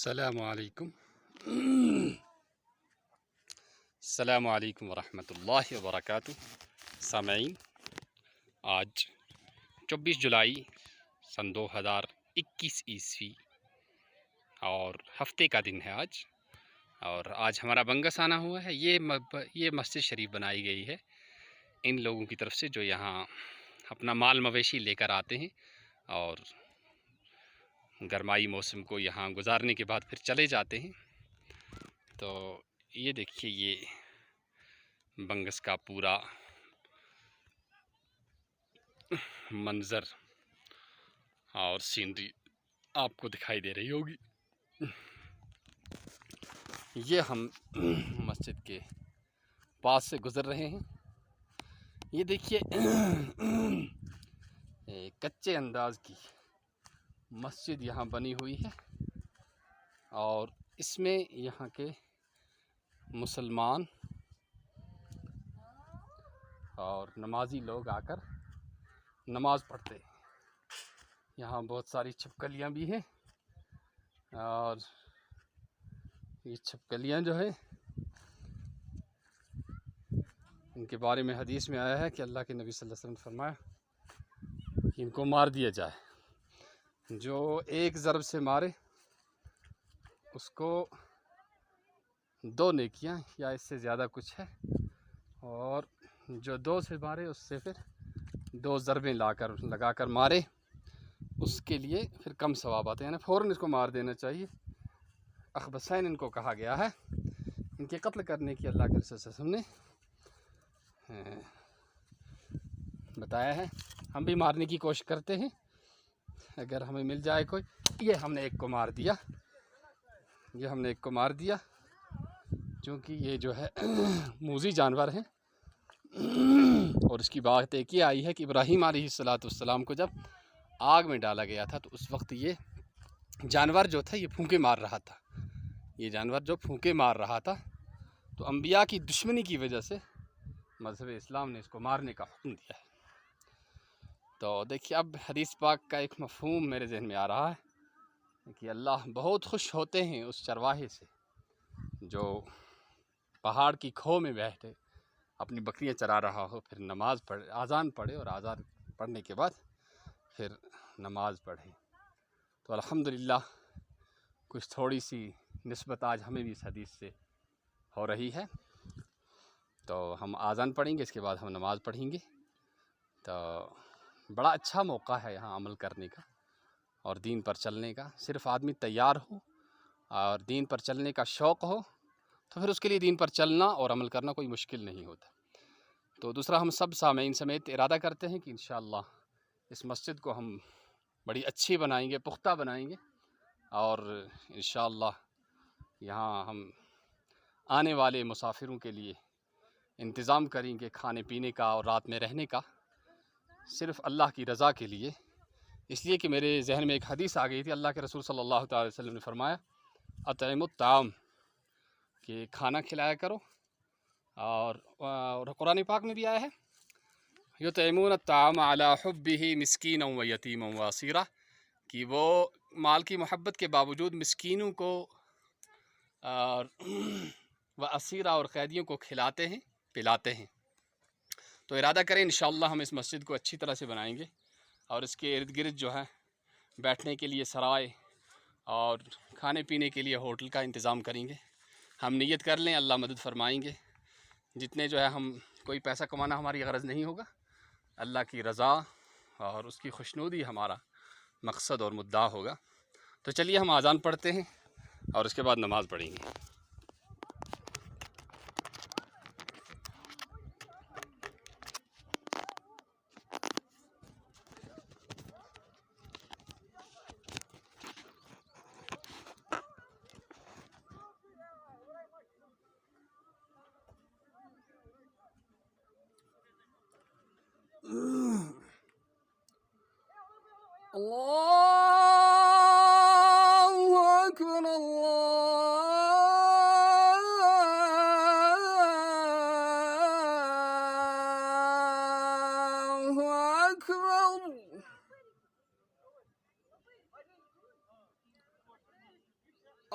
السلام علیکم السلام علیکم ورحمۃ اللہ وبرکاتہ۔ سامعین، آج 24 جولائی سن 2021 عیسوی اور ہفتے کا دن ہے اور آج ہمارا بنگس آنا ہوا ہے۔ یہ مسجد شریف بنائی گئی ہے ان لوگوں کی طرف سے جو یہاں اپنا مال مویشی لے کر آتے ہیں اور گرمائی موسم کو یہاں گزارنے کے بعد پھر چلے جاتے ہیں۔ تو یہ دیکھیے، یہ بنگس کا پورا منظر اور سینری آپ کو دکھائی دے رہی ہوگی۔ یہ ہم مسجد کے پاس سے گزر رہے ہیں۔ یہ دیکھیے، کچے انداز کی مسجد یہاں بنی ہوئی ہے اور اس میں یہاں کے مسلمان اور نمازی لوگ آ کر نماز پڑھتے ہیں۔ یہاں بہت ساری چھپکلیاں بھی ہیں اور یہ چھپکلیاں جو ہے ان کے بارے میں حدیث میں آیا ہے کہ اللہ کے نبی صلی اللہ علیہ وسلم نے فرمایا کہ ان کو مار دیا جائے۔ جو ایک ضرب سے مارے اس کو 2 نیکیاں یا اس سے زیادہ کچھ ہے، اور جو 2 سے مارے اس سے پھر 2 ضربیں لگا کر مارے اس کے لیے پھر کم ثواب آتے ہیں، یعنی فوراً اس کو مار دینا چاہیے۔ اخبثین ان کو کہا گیا ہے۔ ان کے قتل کرنے کی اللہ کے رسول صلی اللہ علیہ وسلم نے بتایا ہے۔ ہم بھی مارنے کی کوشش کرتے ہیں اگر ہمیں مل جائے کوئی۔ یہ ہم نے ایک کو مار دیا، چونکہ یہ جو ہے موذی جانور ہیں۔ اور اس کی بات ایک یہ آئی ہے کہ ابراہیم علیہ السلام کو جب آگ میں ڈالا گیا تھا تو اس وقت یہ جانور جو تھا یہ پھونکے مار رہا تھا۔ تو انبیاء کی دشمنی کی وجہ سے مذہب اسلام نے اس کو مارنے کا حکم دیا ہے۔ تو دیکھیے، اب حدیث پاک کا ایک مفہوم میرے ذہن میں آ رہا ہے کہ اللہ بہت خوش ہوتے ہیں اس چرواہے سے جو پہاڑ کی کھو میں بیٹھے اپنی بکریاں چرا رہا ہو، پھر اذان پڑھے اور اذان پڑھنے کے بعد پھر نماز پڑھے۔ تو الحمدللہ کچھ تھوڑی سی نسبت آج ہمیں بھی اس حدیث سے ہو رہی ہے۔ تو ہم اذان پڑھیں گے، اس کے بعد ہم نماز پڑھیں گے۔ تو بڑا اچھا موقع ہے یہاں عمل کرنے کا اور دین پر چلنے کا۔ صرف آدمی تیار ہو اور دین پر چلنے کا شوق ہو تو پھر اس کے لیے دین پر چلنا اور عمل کرنا کوئی مشکل نہیں ہوتا۔ تو دوسرا، ہم سب سامعین سمیت ارادہ کرتے ہیں کہ انشاءاللہ اس مسجد کو ہم بڑی اچھی بنائیں گے، پختہ بنائیں گے، اور انشاءاللہ یہاں ہم آنے والے مسافروں کے لیے انتظام کریں گے کھانے پینے کا اور رات میں رہنے کا، صرف اللہ کی رضا کے لیے۔ اس لیے کہ میرے ذہن میں ایک حدیث آ گئی تھی، اللہ کے رسول صلی اللہ تعالی وسلم نے فرمایا اطعم الطعام، کہ کھانا کھلایا کرو، اور قرآن پاک میں بھی آیا ہے یطعمون الطعام علی حبہ مسکینا و یتیما و اسیرا، کہ وہ مال کی محبت کے باوجود مسکینوں کو و اسیرا اور قیدیوں کو کھلاتے ہیں، پلاتے ہیں۔ تو ارادہ کریں انشاءاللہ ہم اس مسجد کو اچھی طرح سے بنائیں گے اور اس کے ارد گرد جو ہے بیٹھنے کے لیے سرائے اور کھانے پینے کے لیے ہوٹل کا انتظام کریں گے۔ ہم نیت کر لیں، اللہ مدد فرمائیں گے۔ جتنے جو ہے ہم کوئی پیسہ کمانا ہماری غرض نہیں ہوگا، اللہ کی رضا اور اس کی خوشنودی ہمارا مقصد اور مدعا ہوگا۔ تو چلیے ہم اذان پڑھتے ہیں اور اس کے بعد نماز پڑھیں گے۔ اللہ اکبر، اللہ اکبر،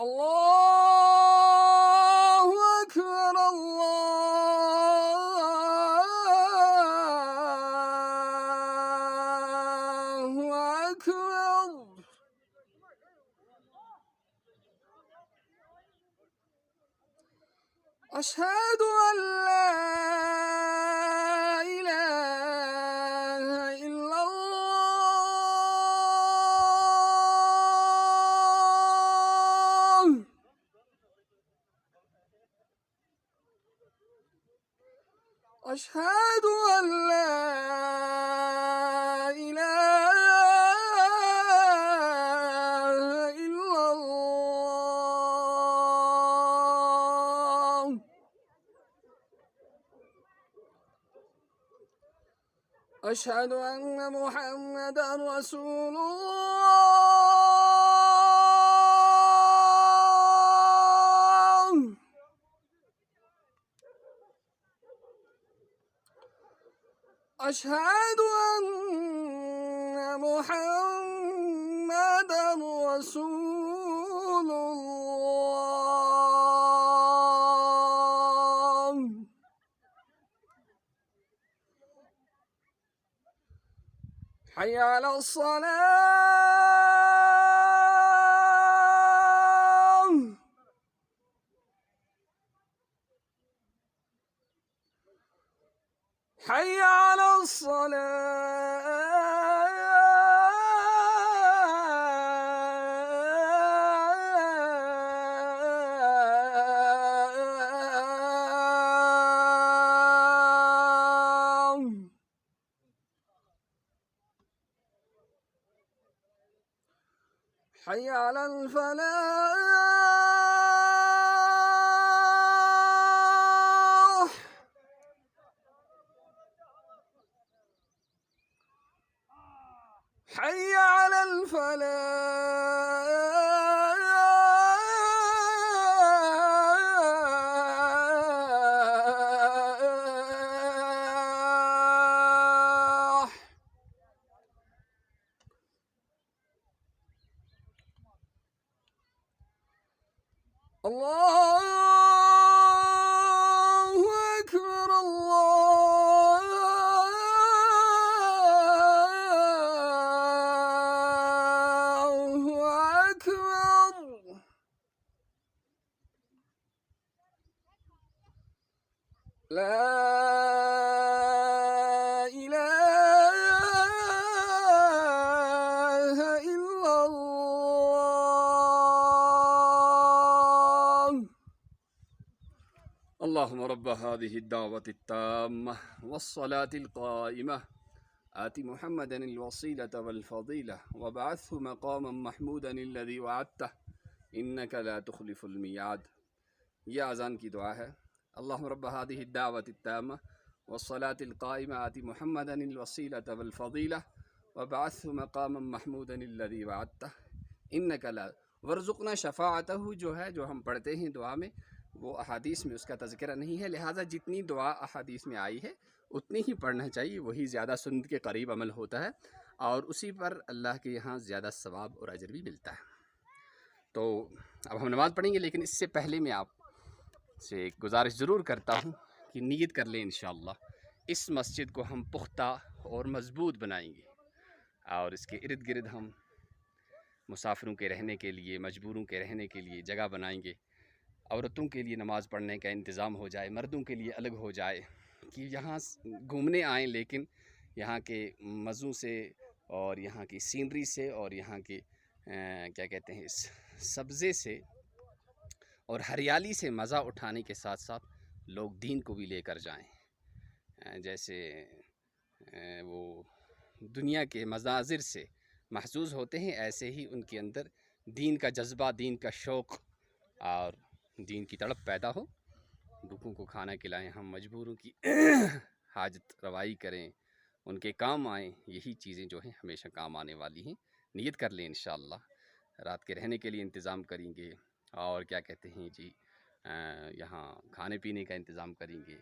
الله أكبر الله أكبر. أشهد أن لا إله إلا الله. أشهد أن لا إله إلا الله. أشهد أن محمدًا رسول الله. أشهد أن محمدًا رسول الله. حي على الصلاة. حي على الصلاة. حي على الفلاح. حي على الفلاح. الله أكبر الله أكبر. لا إله إلا الله. اللهم رب هذه الدعوة التامة والصلاة القائمة آت محمدا الوسيلة والفضيلة وابعثه مقاما محمودا الذي وعدته إنك لا تخلف الميعاد. یہ اذان کی دعا ہے. اللہم رب هذه الدعوة التامة والصلاة القائمة آت محمدا الوسيلة والفضيلة وابعثه مقاما محمودا الذي وعدته إنك لا ورزقنا شفاعته جو ہے جو ہم پڑھتے ہیں دعا میں وہ احادیث میں اس کا تذکرہ نہیں ہے، لہٰذا جتنی دعا احادیث میں آئی ہے اتنی ہی پڑھنا چاہیے، وہی زیادہ سنت کے قریب عمل ہوتا ہے اور اسی پر اللہ کے یہاں زیادہ ثواب اور اجر بھی ملتا ہے. تو اب ہم نماز پڑھیں گے، لیکن اس سے پہلے میں آپ سے ایک گزارش ضرور کرتا ہوں کہ نیت کر لیں انشاءاللہ اس مسجد کو ہم پختہ اور مضبوط بنائیں گے اور اس کے ارد گرد ہم مسافروں کے رہنے کے لیے، مجبوروں کے رہنے کے لیے جگہ بنائیں گے. عورتوں کے لیے نماز پڑھنے کا انتظام ہو جائے، مردوں کے لیے الگ ہو جائے کہ یہاں گھومنے آئیں لیکن یہاں کے مزوں سے اور یہاں کی سینری سے اور یہاں کے کیا کہتے ہیں اس سبزے سے اور ہریالی سے مزہ اٹھانے کے ساتھ ساتھ لوگ دین کو بھی لے کر جائیں. جیسے وہ دنیا کے مناظر سے محظوظ ہوتے ہیں، ایسے ہی ان کے اندر دین کا جذبہ، دین کا شوق اور دین کی تڑپ پیدا ہو. بھوکوں کو کھانا کھلائیں، ہم مجبوروں کی حاجت روائی کریں، ان کے کام آئیں. یہی چیزیں جو ہیں ہمیشہ کام آنے والی ہیں. نیت کر لیں انشاءاللہ. رات کے رہنے کے لیے انتظام کریں گے اور کیا کہتے ہیں جی یہاں کھانے پینے کا انتظام کریں گے.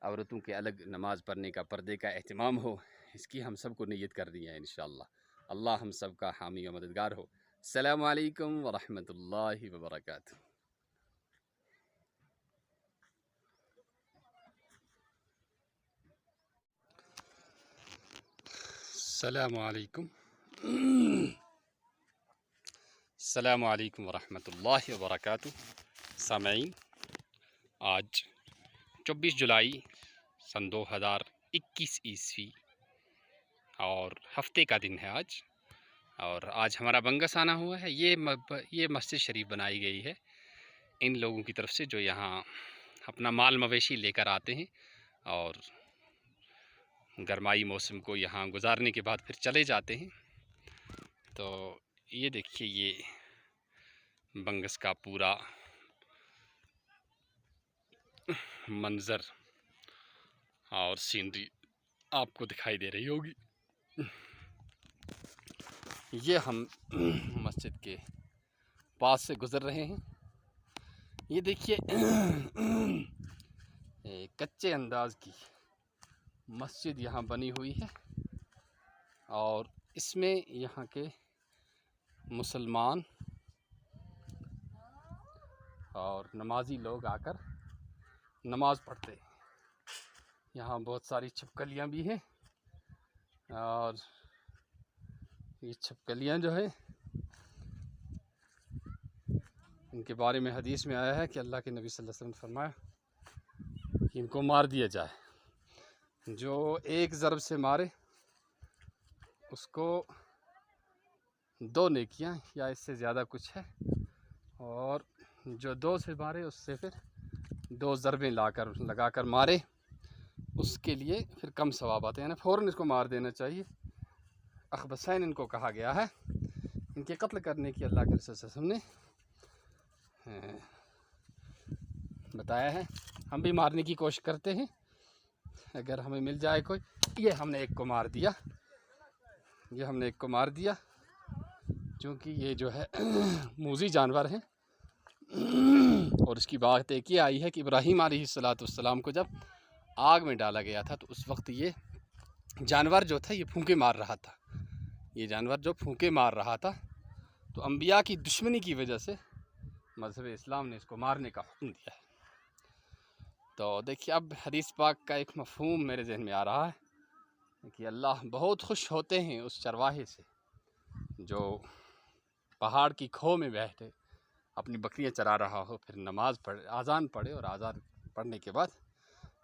عورتوں کے الگ نماز پڑھنے کا، پردے کا اہتمام ہو، اس کی ہم سب کو نیت کر دی ہے انشاءاللہ. اللہ ہم سب کا حامی و مددگار ہو. السلام علیکم ورحمۃ اللہ وبرکاتہ. السلام علیکم. السلام علیکم ورحمۃ اللہ وبرکاتہ. سامعین، آج 24 جولائی سن 2021 عیسوی اور ہفتے کا دن ہے آج. اور آج ہمارا بنگس آنا ہوا ہے. یہ مسجد شریف بنائی گئی ہے ان لوگوں کی طرف سے جو یہاں اپنا مال مویشی لے کر آتے ہیں اور گرمائی موسم کو یہاں گزارنے کے بعد پھر چلے جاتے ہیں. تو یہ دیکھیے، یہ بنگس کا پورا منظر اور سینری آپ کو دکھائی دے رہی ہوگی. یہ ہم مسجد کے پاس سے گزر رہے ہیں. یہ دیکھیے کچے انداز کی مسجد یہاں بنی ہوئی ہے اور اس میں یہاں کے مسلمان اور نمازی لوگ آ کر نماز پڑھتے ہیں. یہاں بہت ساری چھپکلیاں بھی ہیں اور یہ چھپکلیاں جو ہے ان کے بارے میں حدیث میں آیا ہے کہ اللہ کے نبی صلی اللہ علیہ وسلم نے فرمایا کہ ان کو مار دیا جائے. جو ایک ضرب سے مارے اس کو 2 نیکیاں یا اس سے زیادہ کچھ ہے، اور جو 2 سے مارے اس سے پھر 2 ضربیں لگا کر مارے اس کے لیے پھر کم ثواب آتے ہیں. یعنی فوراً اس کو مار دینا چاہیے. اخبثین ان کو کہا گیا ہے. ان کے قتل کرنے کی اللہ کے رسول صلی اللہ علیہ وسلم نے بتایا ہے. ہم بھی مارنے کی کوشش کرتے ہیں اگر ہمیں مل جائے کوئی. یہ ہم نے ایک کو مار دیا چونکہ یہ جو ہے موذی جانور ہیں. اور اس کی بات ایک یہ آئی ہے کہ ابراہیم علیہ السلام کو جب آگ میں ڈالا گیا تھا تو اس وقت یہ جانور جو تھا یہ پھونکے مار رہا تھا. تو انبیاء کی دشمنی کی وجہ سے مذہب اسلام نے اس کو مارنے کا حکم دیا ہے. تو دیکھیے، اب حدیث پاک کا ایک مفہوم میرے ذہن میں آ رہا ہے کہ اللہ بہت خوش ہوتے ہیں اس چرواہے سے جو پہاڑ کی کھو میں بیٹھے اپنی بکریاں چرا رہا ہو، پھر نماز پڑھے، اذان پڑھے اور اذان پڑھنے کے بعد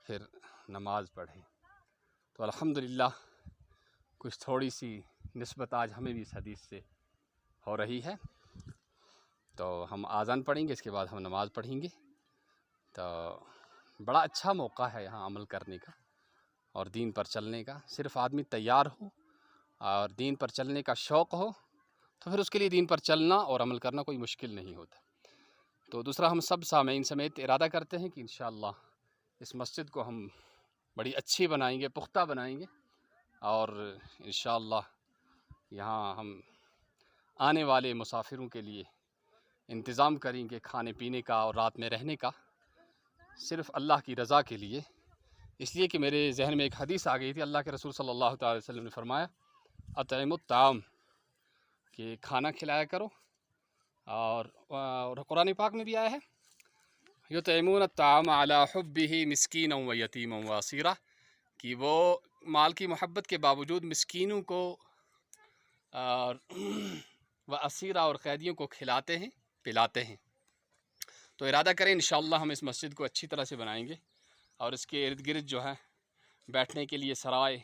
پھر نماز پڑھے. تو الحمدللہ کچھ تھوڑی سی نسبت آج ہمیں بھی اس حدیث سے ہو رہی ہے. تو ہم اذان پڑھیں گے، اس کے بعد ہم نماز پڑھیں گے. تو بڑا اچھا موقع ہے یہاں عمل کرنے کا اور دین پر چلنے کا. صرف آدمی تیار ہو اور دین پر چلنے کا شوق ہو تو پھر اس کے لیے دین پر چلنا اور عمل کرنا کوئی مشکل نہیں ہوتا. تو دوسرا، ہم سب سامعین سمیت ارادہ کرتے ہیں کہ انشاءاللہ اس مسجد کو ہم بڑی اچھی بنائیں گے، پختہ بنائیں گے، اور انشاءاللہ یہاں ہم آنے والے مسافروں کے لیے انتظام کریں گے کھانے پینے کا اور رات میں رہنے کا، صرف اللہ کی رضا کے لیے. اس لیے کہ میرے ذہن میں ایک حدیث آ گئی تھی. اللہ کے رسول صلی اللہ تعالی وسلم نے فرمایا اطعموا الطعام، کہ کھانا کھلایا کرو. اور قرآن پاک میں بھی آیا ہے یطعمون الطعام علی حبہ مسکینا و یتیما و اسیرا، کہ وہ مال کی محبت کے باوجود مسکینوں کو و اسیرا اور قیدیوں کو کھلاتے ہیں، پلاتے ہیں. تو ارادہ کریں انشاءاللہ ہم اس مسجد کو اچھی طرح سے بنائیں گے اور اس کے ارد گرد جو ہے بیٹھنے کے لیے سرائے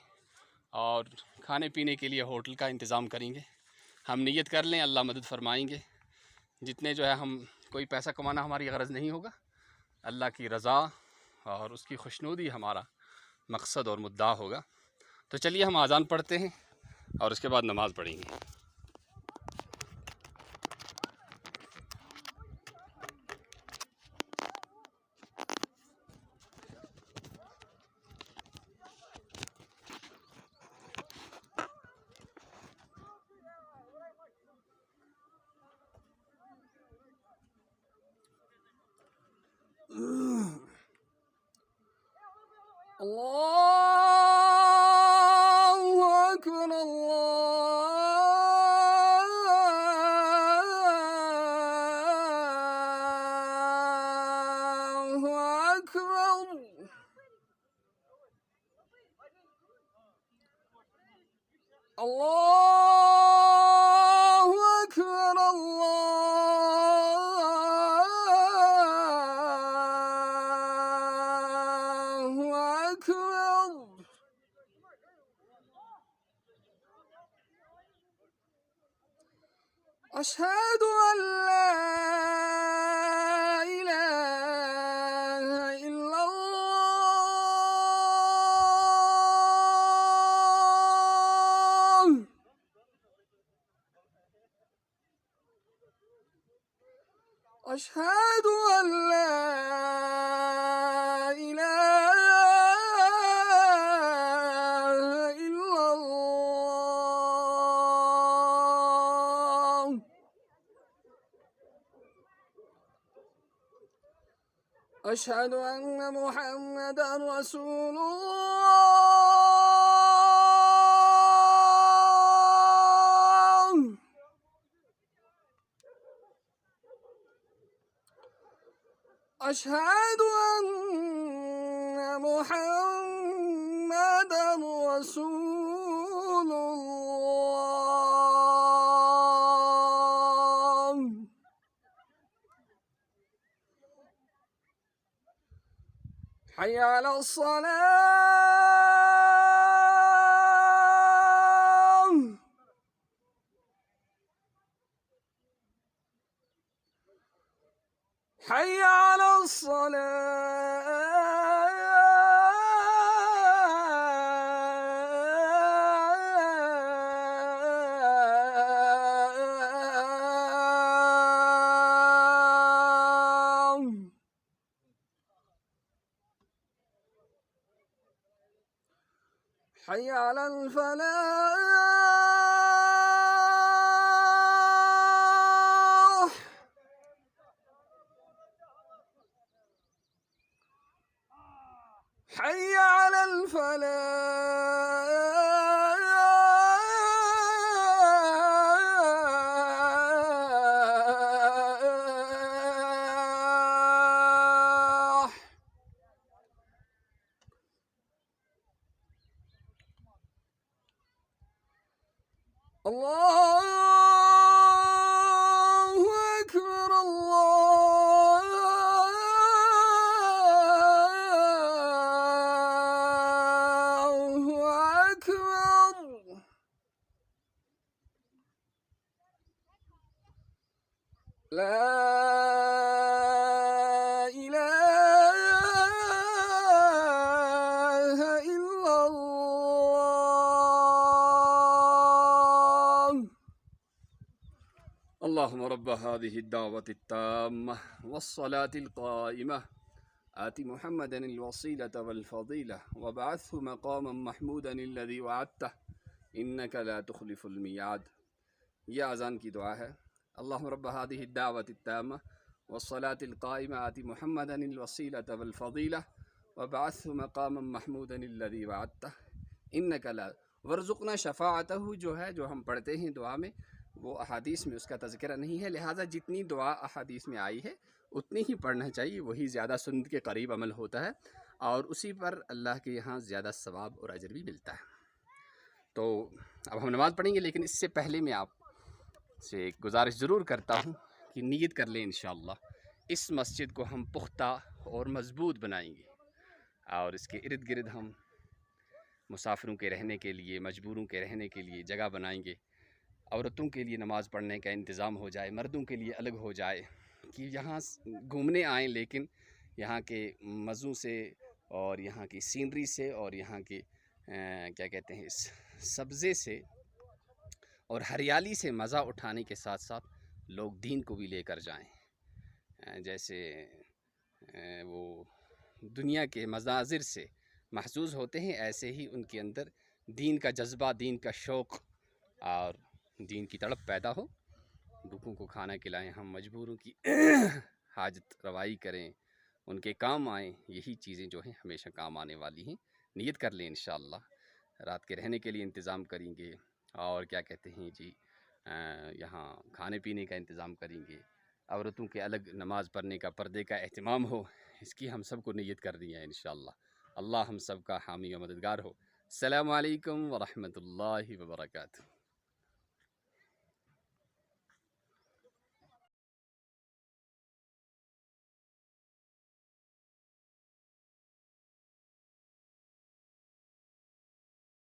اور کھانے پینے کے لیے ہوٹل کا انتظام کریں گے. ہم نیت کر لیں، اللہ مدد فرمائیں گے. جتنے جو ہے ہم کوئی پیسہ کمانا ہماری غرض نہیں ہوگا، اللہ کی رضا اور اس کی خوشنودی ہمارا مقصد اور مدعا ہوگا. تو چلیے ہم اذان پڑھتے ہیں اور اس کے بعد نماز پڑھیں گے. اللہ اکبر، اللہ الله أكبر الله أكبر. أشهد أن لا إله إلا الله. أشهد أن لا إله إلا الله. أشهد أن محمدا رسول الله. أشهد أن محمدا رسول الله. حي على الصلاة. حي على الصلاة. حي على الفلاح. حي على الفلاح. الله أكبر الله أكبر. لا إله إلا الله. اللهم رب هذه الدعوة التامة والصلاة القائمة آت محمدا الوسيلة والفضيلة وابعثه مقاما محمودا الذي وعدته إنك لا تخلف الميعاد. یہ اذان کی دعا ہے. اللہم رب هذه الدعوة التامة والصلاة القائمة آت محمدا الوسيلة والفضيلة وابعثه مقاما محمودا الذي وعدته إنك لا ورزقنا شفاعته جو ہے جو ہم پڑھتے ہیں دعا میں وہ احادیث میں اس کا تذکرہ نہیں ہے، لہٰذا جتنی دعا احادیث میں آئی ہے اتنی ہی پڑھنا چاہیے، وہی زیادہ سنت کے قریب عمل ہوتا ہے اور اسی پر اللہ کے یہاں زیادہ ثواب اور اجر بھی ملتا ہے. تو اب ہم نماز پڑھیں گے، لیکن اس سے پہلے میں آپ سے ایک گزارش ضرور کرتا ہوں کہ نیت کر لیں انشاءاللہ اس مسجد کو ہم پختہ اور مضبوط بنائیں گے اور اس کے ارد گرد ہم مسافروں کے رہنے کے لیے، مجبوروں کے رہنے کے لیے جگہ بنائیں گے. عورتوں کے لیے نماز پڑھنے کا انتظام ہو جائے، مردوں کے لیے الگ ہو جائے کہ یہاں گھومنے آئیں لیکن یہاں کے مزوں سے اور یہاں کی سینری سے اور یہاں کے کیا کہتے ہیں اس سبزے سے اور ہریالی سے مزہ اٹھانے کے ساتھ ساتھ لوگ دین کو بھی لے کر جائیں. جیسے وہ دنیا کے مناظر سے محظوظ ہوتے ہیں، ایسے ہی ان کے اندر دین کا جذبہ، دین کا شوق اور دین کی تڑپ پیدا ہو. بھوکوں کو کھانا کھلائیں، ہم مجبوروں کی حاجت روائی کریں، ان کے کام آئیں. یہی چیزیں جو ہیں ہمیشہ کام آنے والی ہیں. نیت کر لیں انشاءاللہ. رات کے رہنے کے لیے انتظام کریں گے اور کیا کہتے ہیں جی یہاں کھانے پینے کا انتظام کریں گے. عورتوں کے الگ نماز پڑھنے کا، پردے کا اہتمام ہو، اس کی ہم سب کو نیت کرنی ہے انشاءاللہ. اللہ ہم سب کا حامی و مددگار ہو. السلام علیکم ورحمۃ اللہ وبرکاتہ.